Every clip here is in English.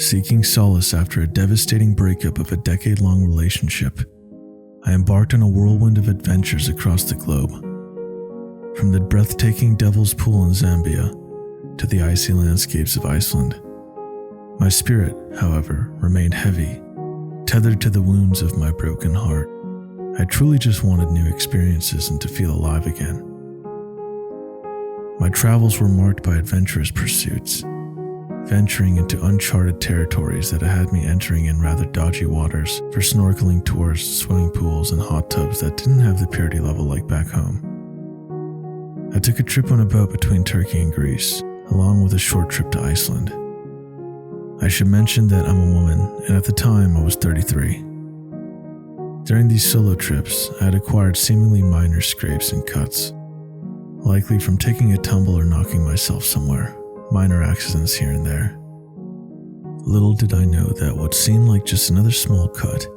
Seeking solace after a devastating breakup of a decade-long relationship, I embarked on a whirlwind of adventures across the globe. From the breathtaking Devil's Pool in Zambia to the icy landscapes of Iceland. My spirit, however, remained heavy, tethered to the wounds of my broken heart. I truly just wanted new experiences and to feel alive again. My travels were marked by adventurous pursuits, venturing into uncharted territories that had me entering in rather dodgy waters for snorkeling tours, swimming pools, and hot tubs that didn't have the purity level like back home. I took a trip on a boat between Turkey and Greece, along with a short trip to Iceland. I should mention that I'm a woman, and at the time I was 33. During these solo trips, I had acquired seemingly minor scrapes and cuts, likely from taking a tumble or knocking myself somewhere. Minor accidents here and there. Little did I know that what seemed like just another small cut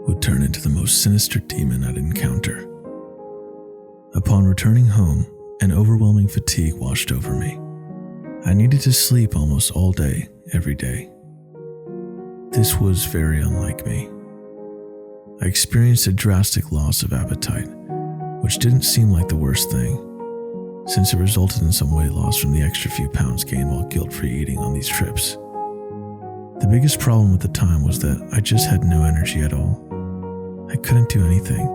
would turn into the most sinister demon I'd encounter. Upon returning home, an overwhelming fatigue washed over me. I needed to sleep almost all day, every day. This was very unlike me. I experienced a drastic loss of appetite, which didn't seem like the worst thing, since it resulted in some weight loss from the extra few pounds gained while guilt-free eating on these trips. The biggest problem at the time was that I just had no energy at all. I couldn't do anything.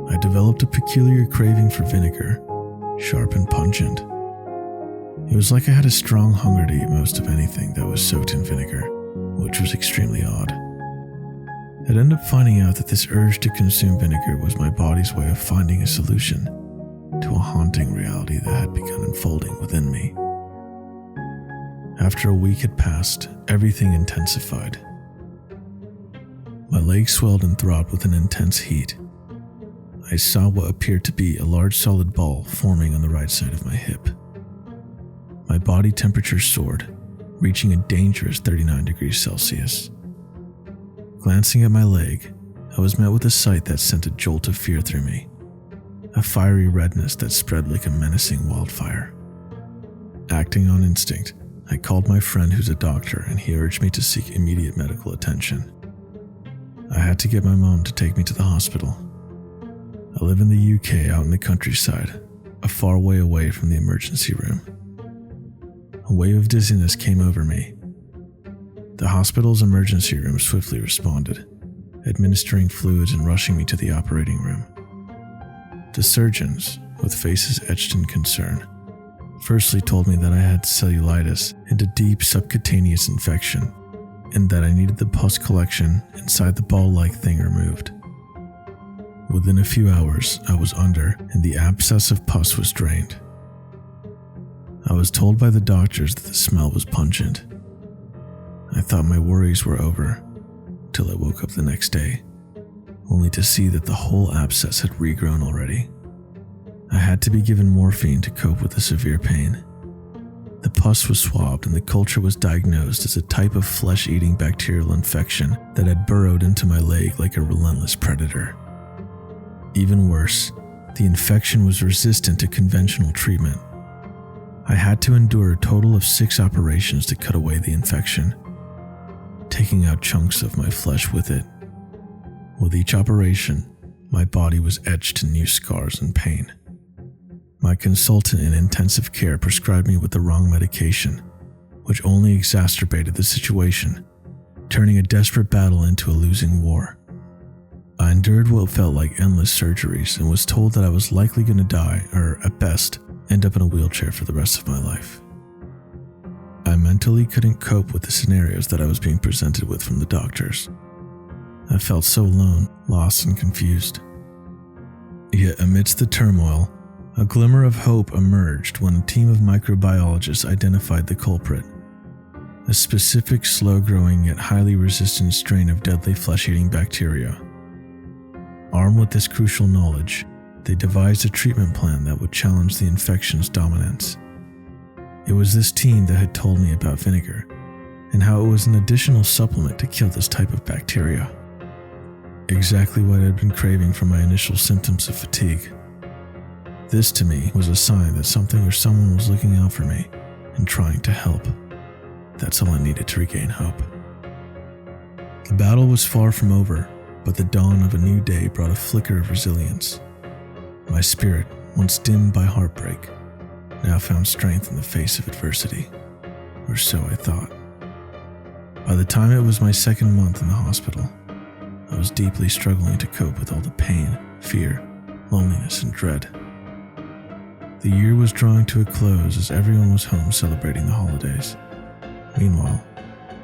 I developed a peculiar craving for vinegar, sharp and pungent. It was like I had a strong hunger to eat most of anything that was soaked in vinegar, which was extremely odd. I'd ended up finding out that this urge to consume vinegar was my body's way of finding a solution to a haunting reality that had begun unfolding within me. After a week had passed, everything intensified. My legs swelled and throbbed with an intense heat. I saw what appeared to be a large solid ball forming on the right side of my hip. My body temperature soared, reaching a dangerous 39 degrees Celsius. Glancing at my leg, I was met with a sight that sent a jolt of fear through me. A fiery redness that spread like a menacing wildfire. Acting on instinct, I called my friend who's a doctor and he urged me to seek immediate medical attention. I had to get my mom to take me to the hospital. I live in the UK out in the countryside, a far way away from the emergency room. A wave of dizziness came over me. The hospital's emergency room swiftly responded, administering fluids and rushing me to the operating room. The surgeons, with faces etched in concern, firstly told me that I had cellulitis and a deep subcutaneous infection, and that I needed the pus collection inside the ball-like thing removed. Within a few hours, I was under, and the abscess of pus was drained. I was told by the doctors that the smell was pungent. I thought my worries were over, till I woke up the next day, only to see that the whole abscess had regrown already. I had to be given morphine to cope with the severe pain. The pus was swabbed and the culture was diagnosed as a type of flesh-eating bacterial infection that had burrowed into my leg like a relentless predator. Even worse, the infection was resistant to conventional treatment. I had to endure a total of 6 operations to cut away the infection, taking out chunks of my flesh with it. With each operation, my body was etched to new scars and pain. My consultant in intensive care prescribed me with the wrong medication, which only exacerbated the situation, turning a desperate battle into a losing war. I endured what felt like endless surgeries and was told that I was likely going to die, or at best, end up in a wheelchair for the rest of my life. I mentally couldn't cope with the scenarios that I was being presented with from the doctors. I felt so alone, lost, and confused. Yet amidst the turmoil, a glimmer of hope emerged when a team of microbiologists identified the culprit, a specific slow-growing yet highly resistant strain of deadly flesh-eating bacteria. Armed with this crucial knowledge, they devised a treatment plan that would challenge the infection's dominance. It was this team that had told me about vinegar, and how it was an additional supplement to kill this type of bacteria. Exactly what I had been craving from my initial symptoms of fatigue. This, to me, was a sign that something or someone was looking out for me and trying to help. That's all I needed to regain hope. The battle was far from over, but the dawn of a new day brought a flicker of resilience. My spirit, once dimmed by heartbreak, now found strength in the face of adversity, or so I thought. By the time it was my second month in the hospital, I was deeply struggling to cope with all the pain, fear, loneliness, and dread. The year was drawing to a close as everyone was home celebrating the holidays. Meanwhile,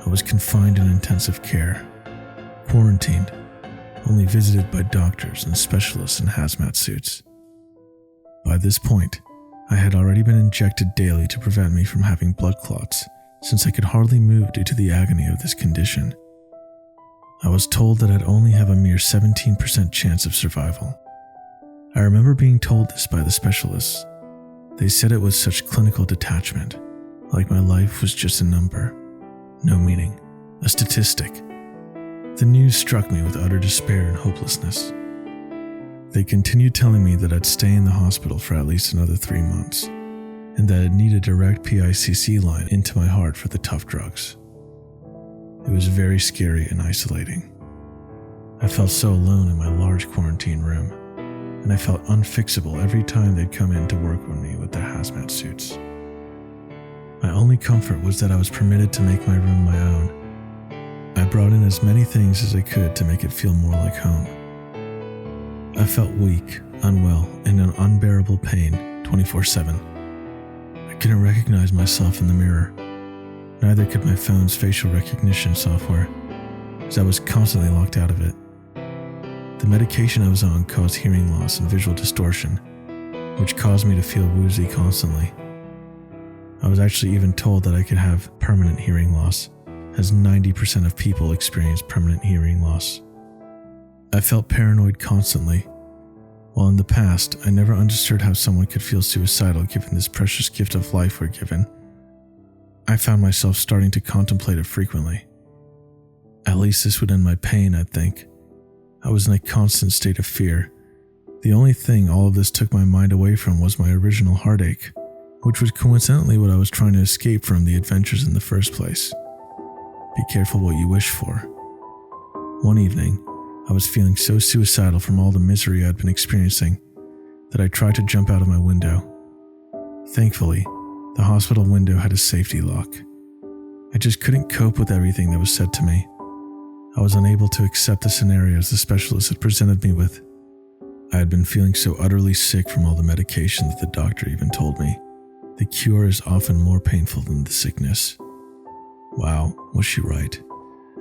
I was confined in intensive care, quarantined, only visited by doctors and specialists in hazmat suits. By this point, I had already been injected daily to prevent me from having blood clots, since I could hardly move due to the agony of this condition. I was told that I'd only have a mere 17% chance of survival. I remember being told this by the specialists. They said it was such clinical detachment, like my life was just a number, no meaning, a statistic. The news struck me with utter despair and hopelessness. They continued telling me that I'd stay in the hospital for at least another 3 months, and that I'd need a direct PICC line into my heart for the tough drugs. It was very scary and isolating. I felt so alone in my large quarantine room, and I felt unfixable every time they'd come in to work on me with their hazmat suits. My only comfort was that I was permitted to make my room my own. I brought in as many things as I could to make it feel more like home. I felt weak, unwell, and in unbearable pain 24/7. I couldn't recognize myself in the mirror. Neither could my phone's facial recognition software, as I was constantly locked out of it. The medication I was on caused hearing loss and visual distortion, which caused me to feel woozy constantly. I was actually even told that I could have permanent hearing loss, as 90% of people experience permanent hearing loss. I felt paranoid constantly. While in the past, I never understood how someone could feel suicidal given this precious gift of life we're given. I found myself starting to contemplate it frequently. At least this would end my pain, I'd think. I was in a constant state of fear. The only thing all of this took my mind away from was my original heartache, which was coincidentally what I was trying to escape from the adventures in the first place. Be careful what you wish for. One evening, I was feeling so suicidal from all the misery I'd been experiencing that I tried to jump out of my window. Thankfully, the hospital window had a safety lock. I just couldn't cope with everything that was said to me. I was unable to accept the scenarios the specialist had presented me with. I had been feeling so utterly sick from all the medication that the doctor even told me the cure is often more painful than the sickness. Wow, was she right?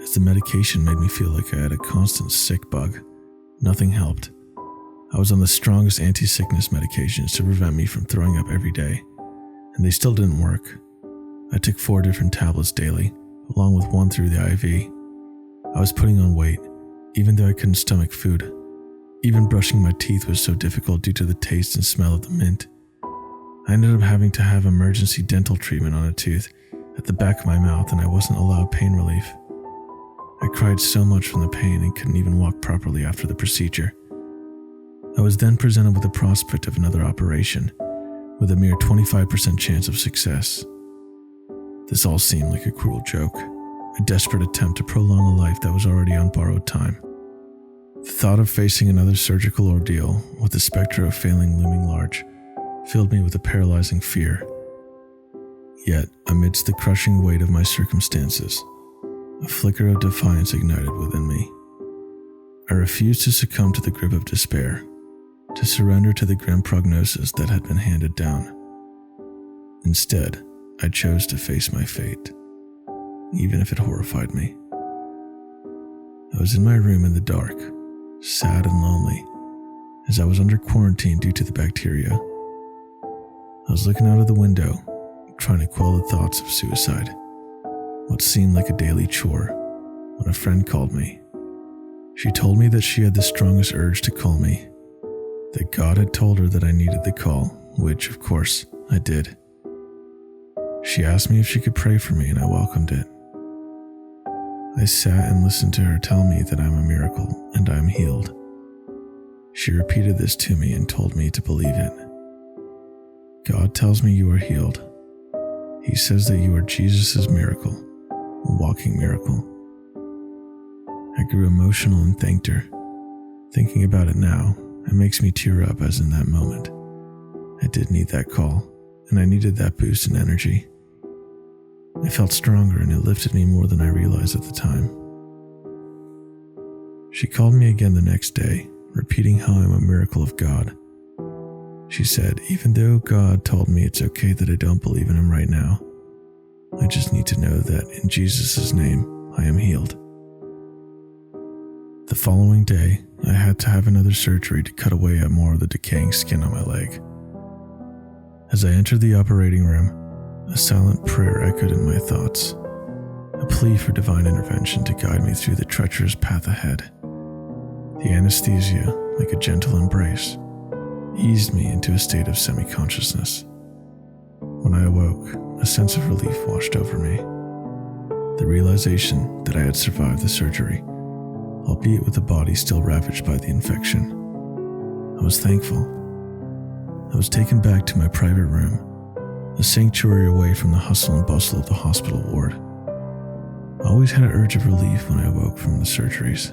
As the medication made me feel like I had a constant sick bug, nothing helped. I was on the strongest anti-sickness medications to prevent me from throwing up every day, and they still didn't work. I took 4 different tablets daily, along with 1 through the IV. I was putting on weight, even though I couldn't stomach food. Even brushing my teeth was so difficult due to the taste and smell of the mint. I ended up having to have emergency dental treatment on a tooth at the back of my mouth, and I wasn't allowed pain relief. I cried so much from the pain and couldn't even walk properly after the procedure. I was then presented with the prospect of another operation, with a mere 25% chance of success. This all seemed like a cruel joke, a desperate attempt to prolong a life that was already on borrowed time. The thought of facing another surgical ordeal, with the specter of failing looming large, filled me with a paralyzing fear. Yet, amidst the crushing weight of my circumstances, a flicker of defiance ignited within me. I refused to succumb to the grip of despair, to surrender to the grim prognosis that had been handed down. Instead, I chose to face my fate, even if it horrified me. I was in my room in the dark, sad and lonely, as I was under quarantine due to the bacteria. I was looking out of the window, trying to quell the thoughts of suicide, what seemed like a daily chore, when a friend called me. She told me that she had the strongest urge to call me, that God had told her that I needed the call, which, of course, I did. She asked me if she could pray for me, and I welcomed it. I sat and listened to her tell me that I'm a miracle and I am healed. She repeated this to me and told me to believe it. God tells me you are healed. He says that you are Jesus' miracle. a walking miracle. I grew emotional and thanked her. Thinking about it now, it makes me tear up as in that moment. I did need that call, and I needed that boost in energy. I felt stronger and it lifted me more than I realized at the time. She called me again the next day, repeating how I'm a miracle of God. She said, even though God told me it's okay that I don't believe in him right now, I just need to know that in Jesus' name, I am healed. The following day, I had to have another surgery to cut away at more of the decaying skin on my leg. As I entered the operating room, a silent prayer echoed in my thoughts, a plea for divine intervention to guide me through the treacherous path ahead. The anesthesia, like a gentle embrace, eased me into a state of semi-consciousness. When I awoke, a sense of relief washed over me. The realization that I had survived the surgery, albeit with the body still ravaged by the infection. I was thankful. I was taken back to my private room, a sanctuary away from the hustle and bustle of the hospital ward. I always had an urge of relief when I awoke from the surgeries,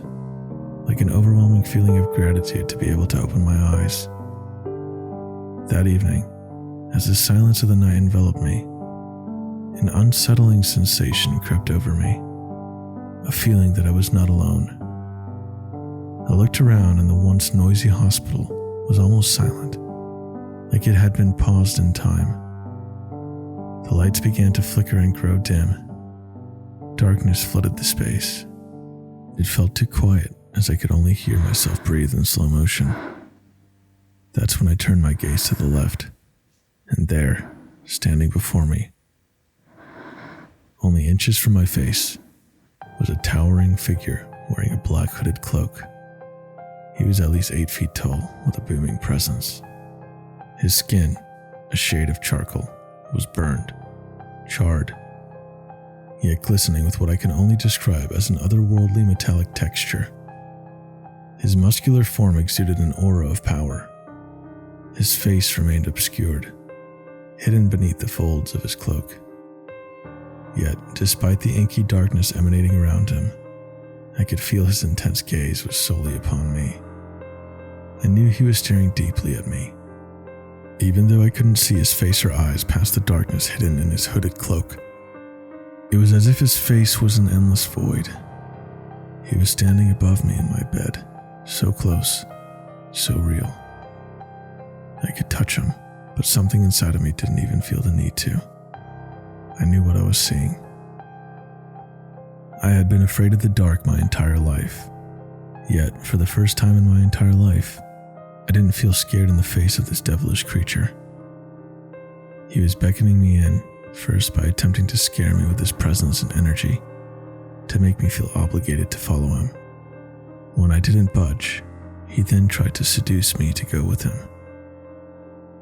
like an overwhelming feeling of gratitude to be able to open my eyes. That evening, as the silence of the night enveloped me, an unsettling sensation crept over me, a feeling that I was not alone. I looked around and the once noisy hospital was almost silent, like it had been paused in time. The lights began to flicker and grow dim. Darkness flooded the space. It felt too quiet as I could only hear myself breathe in slow motion. That's when I turned my gaze to the left, and there, standing before me, only inches from my face, was a towering figure wearing a black hooded cloak. He was at least 8 feet tall with a booming presence. His skin, a shade of charcoal, was burned, charred, yet glistening with what I can only describe as an otherworldly metallic texture. His muscular form exuded an aura of power. His face remained obscured, hidden beneath the folds of his cloak. Yet, despite the inky darkness emanating around him, I could feel his intense gaze was solely upon me. I knew he was staring deeply at me, even though I couldn't see his face or eyes past the darkness hidden in his hooded cloak. It was as if his face was an endless void. He was standing above me in my bed, so close, so real. I could touch him, but something inside of me didn't even feel the need to. I knew what I was seeing. I had been afraid of the dark my entire life, yet for the first time in my entire life, I didn't feel scared in the face of this devilish creature. He was beckoning me in, first by attempting to scare me with his presence and energy, to make me feel obligated to follow him. When I didn't budge, he then tried to seduce me to go with him.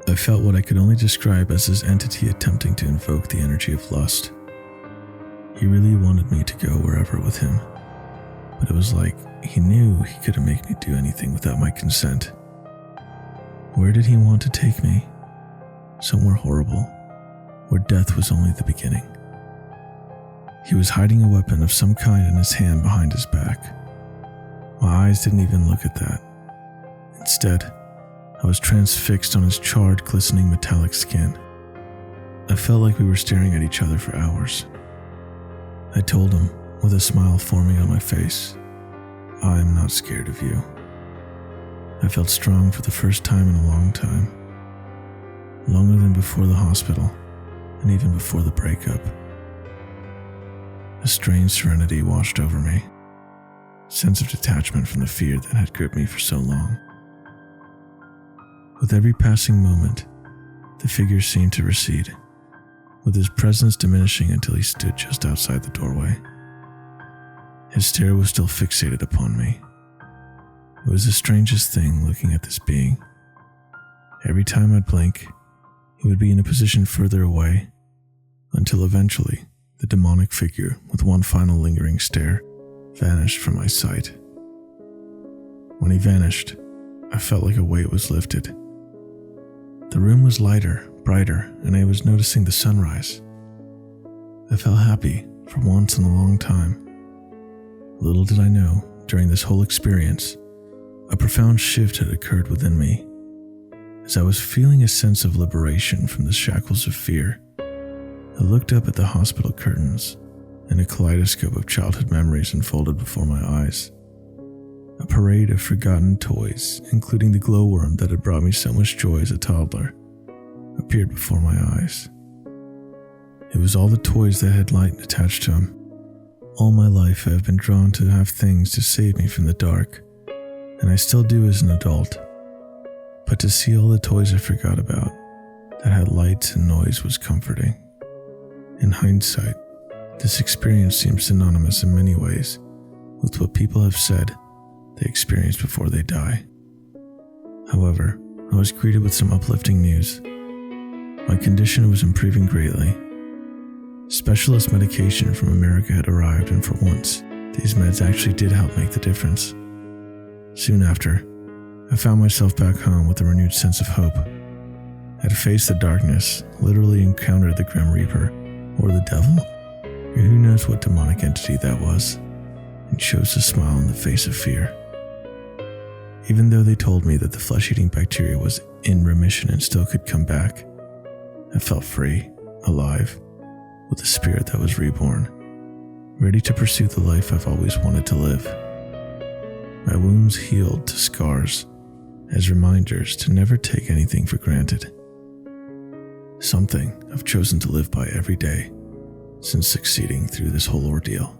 I felt what I could only describe as his entity attempting to invoke the energy of lust. He really wanted me to go wherever with him, but it was like he knew he couldn't make me do anything without my consent. Where did he want to take me? Somewhere horrible, where death was only the beginning. He was hiding a weapon of some kind in his hand behind his back. My eyes didn't even look at that. Instead, I was transfixed on his charred, glistening metallic skin. I felt like we were staring at each other for hours. I told him, with a smile forming on my face, I am not scared of you. I felt strong for the first time in a long time. Longer than before the hospital, and even before the breakup. A strange serenity washed over me, a sense of detachment from the fear that had gripped me for so long. With every passing moment, the figure seemed to recede, with his presence diminishing until he stood just outside the doorway. His stare was still fixated upon me. It was the strangest thing looking at this being. Every time I'd blink, he would be in a position further away, until eventually the demonic figure, with one final lingering stare, vanished from my sight. When he vanished, I felt like a weight was lifted. The room was lighter, brighter, and I was noticing the sunrise. I felt happy for once in a long time. Little did I know, during this whole experience, a profound shift had occurred within me. As I was feeling a sense of liberation from the shackles of fear, I looked up at the hospital curtains, and a kaleidoscope of childhood memories unfolded before my eyes. A parade of forgotten toys, including the glowworm that had brought me so much joy as a toddler, appeared before my eyes. It was all the toys that had light attached to them. All my life I have been drawn to have things to save me from the dark, and I still do as an adult. But to see all the toys I forgot about, that had lights and noise, was comforting. In hindsight, this experience seems synonymous in many ways with what people have said they experience before they die. However, I was greeted with some uplifting news. My condition was improving greatly. Specialist medication from America had arrived, and for once, these meds actually did help make the difference. Soon after, I found myself back home with a renewed sense of hope. I had faced the darkness, literally encountered the Grim Reaper, or the devil, or who knows what demonic entity that was, and chose to smile in the face of fear. Even though they told me that the flesh-eating bacteria was in remission and still could come back, I felt free, alive, with a spirit that was reborn, ready to pursue the life I've always wanted to live. My wounds healed to scars as reminders to never take anything for granted. Something I've chosen to live by every day since succeeding through this whole ordeal.